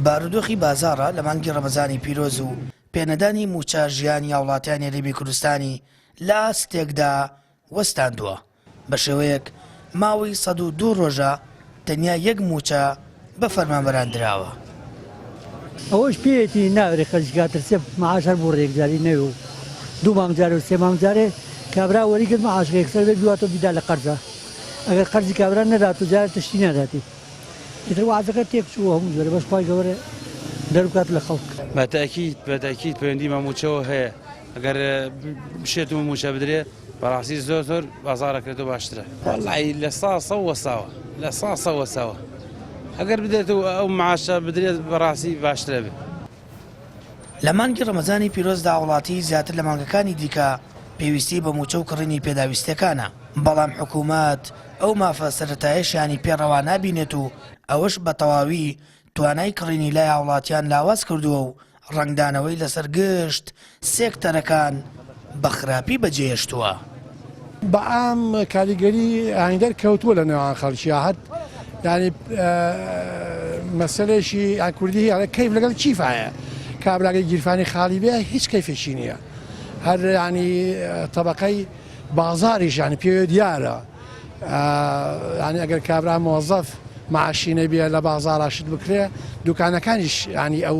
بارودۆخی بازاڕە لە مانگی ڕەمەزانی پیرۆز و پێنەدانی موچە ژیانی وڵاتیانی هەرێمی کوردستانی لە ئاستێکدا وەستاندووە بە شێوەیەک ماوەی 102 ڕۆژە تەنیا یەک موچە بە فەرمانبەران دراوە. ئەوەش پێیەتی ناوێت خەرجکاترسێ مەعاش هەر بۆ ڕێکجاری نەوێ و دوو مانگجارە و سێ مانگجارێ کابرا وەریگرت مەعاش یەکسەر بێت دواتۆ بیدا لە قەرزە ئەگەر قەرزی کابرا نەدات و جارە تشتی نەداتی ئیتر وعدەکە تێک چووە هەموو جۆرە بەس خوای گەورە دەربکات لە خەڵک. بەتاکید پەیوەندی ماموچەوە هەیە ئەگەر بشێت و موچە بدرێ بەڕاستی زۆر بازاڕەکەێتەوە باشترە وەڵی لە ساسە وەساوە ئەگەر بدێت و ئەو معاشە بدرێت بەڕاستی باشترە بێت. لە مانگی ڕەمەزانی پیرۆزدا وڵاتی زیاتر لە مانگەکانی دیکە پێویستی بە موچە و کڕینی پێداویستەکانە، بەڵام حکوومەت ئەو مافە سەرەتاییەشیانی پێڕەوا نابینێت و ئەوەش بە تەواوی توانای کڕینی لای وڵاتیان لاواز کردووە و ڕنگدانەوەی لەسەر گشت سێکتەرەکان بە خراپی بەجێهێشتووە. بەعام کاریگەری ئاهەنگەر کەوتووە لە نێوان خەڵکی هەر ینی مەسەلەیەشی کوردی هەڵە کەیف لەگەڵ چیفایە کابراگەی گیرفانی خاڵی بێ هیچ کەیفێکی نییە هەر ینی تەبەقەی بازاریش ینی پێ دیارە ینی ئەگەر کابرا مۆزەف معاشی نەبیە لە بازاڕاشت بکرێ دوکانەکانیش ینی ئەو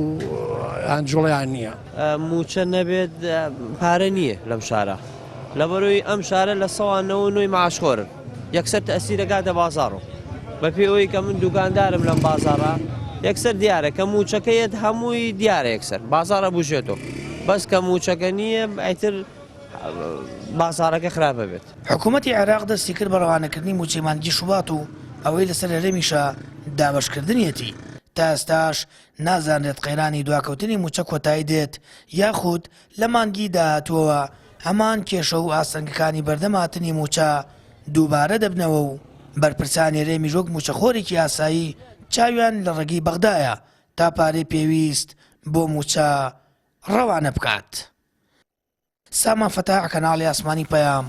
جوڵیان نییە. موچە نەبێت پارە نییە لەم شارە لەبەرەوەی ئەم شارە لە 199 معاشخۆرن یەکسەر تەسیرەکاتە بازاڕۆ بە پێی کە من دوکاندارم لەم بازاڕە یەکسەر دیارە کە موچەکەیت هەمووی دیارە یەکسەر بازاڕە بژێتەوە بەس کە موچەکە نییە ئەیتر بازاڕەکە خراپە بێت. حکوومەتی عێراق دەستی کرد بە ڕەوانەکردنی موچەی مانگی شوبات و ئەوەی لەسەر هەرێمیشە دابەشکردنیەتی تا ئێستاش نازانرێت قەیرانی دواکەوتنی موچە کۆتایی دێت یاخود لە مانگی داهاتووەوە هەمان کێشە و ئاسەنگەکانی بەردەمهاتنی موچە دووبارە دەبنەوە و بەرپرسانی هەرێمی ژۆک موچەخۆرێکی ئاسایی چاویان لە ڕێگەی بەغدایە تا پارەی پێویست بۆ موچە ڕەوانە بکات. سامان فەتاح، کەناڵی ئاسمانی پەیام،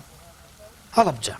هەڵەبجە.